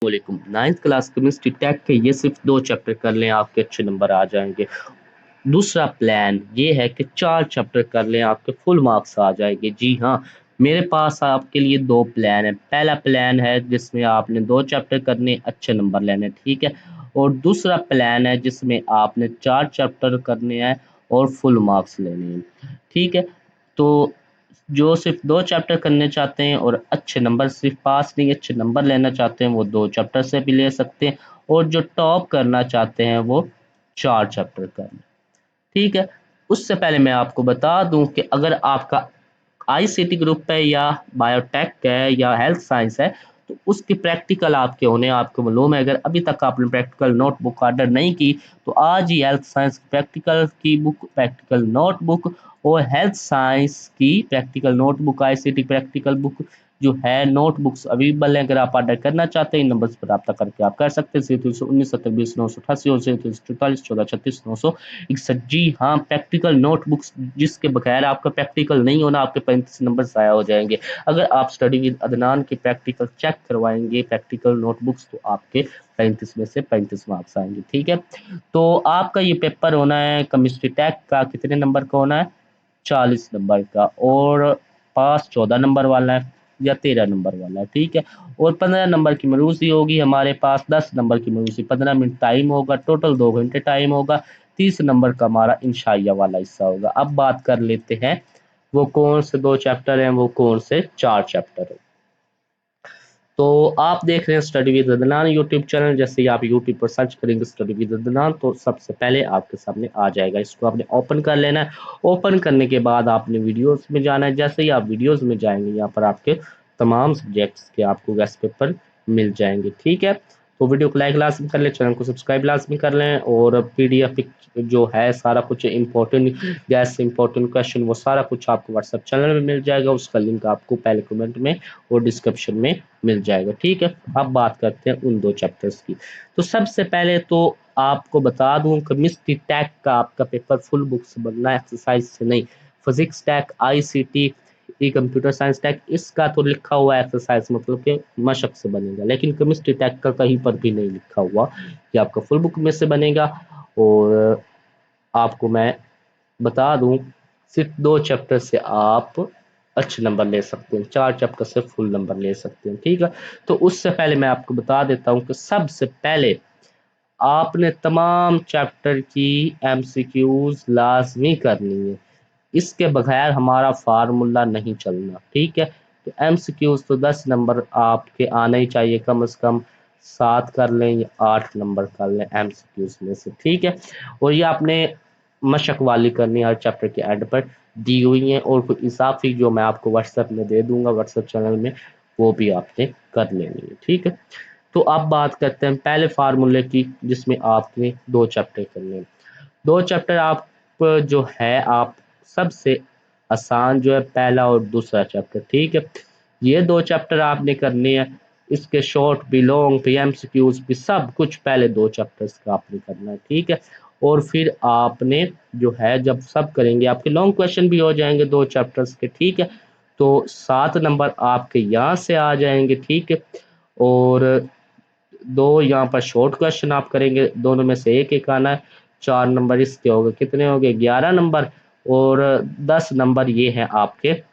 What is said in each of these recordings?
वालेकुम। 9th class chemistry take के ये सिर्फ 2 चैप्टर कर लें, आपके अच्छे नंबर आ जाएंगे। दूसरा प्लान ये है कि 4 चैप्टर कर लें, आपके फुल मार्क्स आ जाएंगे। जी हाँ, मेरे पास आपके लिए 2 प्लान है। पहला प्लान है जिसमें आपने 2 चैप्टर करने, अच्छे नंबर लेने, ठीक है। और दूसरा प्लान है जिसमें आपने 4 चैप्टर करने हैं और फुल मार्क्स लेने हैं, ठीक है। तो जो सिर्फ 2 चैप्टर करने चाहते हैं और अच्छे नंबर, सिर्फ पास नहीं अच्छे नंबर लेना चाहते हैं, वो 2 चैप्टर से भी ले सकते हैं। और जो टॉप करना चाहते हैं वो 4 चैप्टर कर लें, ठीक है। उससे पहले मैं आपको बता दूं कि अगर आपका आईसीटी ग्रुप है या बायोटेक है या हेल्थ साइंस है, तो उसकी प्रैक्टिकल आपके होने आपको मालूम है। अगर अभी तक आपने प्रैक्टिकल नोटबुक ऑर्डर नहीं की तो आज ही हेल्थ साइंस प्रैक्टिकल की बुक, प्रैक्टिकल नोटबुक और हेल्थ साइंस की practical notebook, ICT practical book जो है, नोटबुक्स अवेलेबल है। अगर आप ऑर्डर करना चाहते हैं इन नंबर्स पर रब्ता करके आप कर सकते हैं। 0319 और 0344 जी हाँ, प्रैक्टिकल नोटबुक्स जिसके बगैर आपका प्रैक्टिकल नहीं होना, आपके 35 नंबर ज़ाया हो जाएंगे। अगर आप स्टडी विद अदनान की प्रैक्टिकल चेक करवाएंगे प्रैक्टिकल नोटबुक्स, तो आपके 35 में से 35 मार्क्स आएंगे, ठीक है। तो आपका ये पेपर होना है केमिस्ट्री टैक का, कितने नंबर का होना है? 40 नंबर का। और पास 14 नंबर वाला है या 13 नंबर वाला है, ठीक है। और 15 नंबर की मरूसी होगी हमारे पास, 10 नंबर की मरूसी, 15 मिनट टाइम होगा, टोटल 2 घंटे टाइम होगा। 30 नंबर का हमारा इंशाइया वाला हिस्सा होगा। अब बात कर लेते हैं वो कौन से 2 चैप्टर हैं, वो कौन से 4 चैप्टर हैं। तो आप देख रहे हैं study with Adnan YouTube channel. जैसे ही आप यूट्यूब पर सर्च करेंगे स्टडी विद अदनान, तो सबसे पहले आपके सामने आ जाएगा। इसको आपने ओपन कर लेना है। ओपन करने के बाद आपने वीडियोस में जाना है। जैसे ही आप वीडियोस में जाएंगे, यहाँ पर आपके तमाम सब्जेक्ट्स के आपको गेस्ट पेपर मिल जाएंगे, ठीक है। तो वीडियो को लाइक लाजमी कर लें, चैनल को सब्सक्राइब लाजमी कर लें। और पीडीएफ जो है सारा कुछ इंपॉर्टेंट गैस इंपॉर्टेंट क्वेश्चन, वो सारा कुछ आपको व्हाट्सएप चैनल में मिल जाएगा। उसका लिंक आपको पहले कमेंट में और डिस्क्रिप्शन में मिल जाएगा, ठीक है। अब बात करते हैं उन 2 चैप्टर्स की। तो सबसे पहले तो आपको बता दूं, केमिस्ट्री टैक का आपका पेपर फुल बुक से बनना है, एक्सरसाइज से नहीं। फिजिक्स टैक, आईसीटी, ई कंप्यूटर साइंस टैक, इसका तो लिखा हुआ है एक्सरसाइज, मतलब कि मशक से बनेगा। लेकिन केमिस्ट्री टैक का कहीं पर भी नहीं लिखा हुआ कि आपका फुल बुक में से बनेगा। और आपको मैं बता दूं, सिर्फ 2 चैप्टर से आप अच्छे नंबर ले सकते हैं, 4 चैप्टर से फुल नंबर ले सकते हैं, ठीक है। तो उससे पहले मैं आपको बता देता हूं कि सबसे पहले आपने तमाम चैप्टर की एमसीक्यूज लाजमी करनी है। इसके बगैर हमारा फार्मूला नहीं चलना, ठीक है। तो एमसीक्यूज तो 10 नंबर आपके आने ही चाहिए, कम से कम 7 कर लें या 8 नंबर कर लें एमसीक्यूज में से, ठीक है। और ये आपने मशक वाली करनी है, हर चैप्टर के एंड पर दी हुई हैं। और कोई इजाफी जो मैं आपको व्हाट्सएप में दे दूंगा, व्हाट्सएप चैनल में, वो भी आपने कर लेनी है, ठीक है। तो अब बात करते हैं पहले फार्मूले की, जिसमें आपने 2 चैप्टर करने हैं। 2 चैप्टर आप जो है, आप सबसे आसान जो है पहला और दूसरा चैप्टर, ठीक है। ये 2 चैप्टर आपने करने हैं। इसके शॉर्ट भी, लॉन्ग भी, एमसीक्यूज भी, सब कुछ पहले 2 चैप्टर्स का आपने करना है, ठीक है। और फिर आपने जो है, जब सब करेंगे आपके लॉन्ग क्वेश्चन भी हो जाएंगे 2 चैप्टर्स के, ठीक है। तो 7 नंबर आपके यहाँ से आ जाएंगे, ठीक है। और 2 यहाँ पर शॉर्ट क्वेश्चन आप करेंगे, दोनों में से एक एक आना है। 4 नंबर इसके हो गए, कितने हो गए? 11 नंबर। और 10 नंबर ये हैं आपके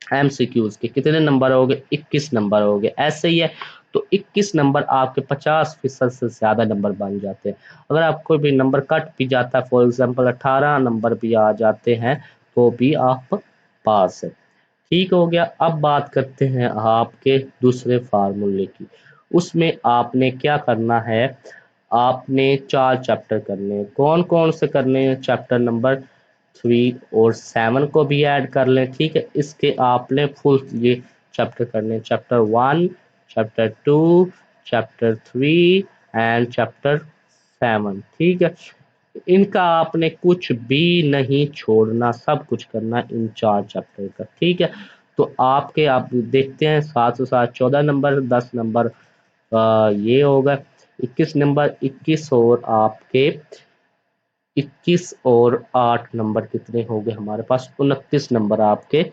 एमसीक्यूज के, कितने नंबर हो गए? 21 नंबर हो गए। ऐसे ही है, तो 21 नंबर आपके 50% से ज़्यादा नंबर बन जाते हैं। अगर आपको भी नंबर कट भी जाता है, फॉर एग्जांपल 18 नंबर भी आ जाते हैं, तो भी आप पास है, ठीक हो गया। अब बात करते हैं आपके दूसरे फार्मूले की। उसमें आपने क्या करना है, आपने 4 चैप्टर करने हैं। कौन कौन से करने हैं? चैप्टर नंबर 3 और 7 को भी ऐड कर लें, ठीक है। इसके आपने फुल ये चैप्टर करने हैं, chapter 1, chapter 2, chapter 3 and chapter 7, ठीक है। इनका आपने कुछ भी नहीं छोड़ना, सब कुछ करना इन 4 चैप्टर का, ठीक है। तो आपके, आप देखते हैं, 7 से 7 14 नंबर, 10 नंबर ये होगा 21 नंबर, 21 और आपके 21 और 8 नंबर कितने हो गए हमारे पास? 29 नंबर आपके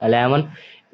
11،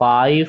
5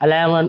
11،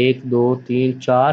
1 2 3 4،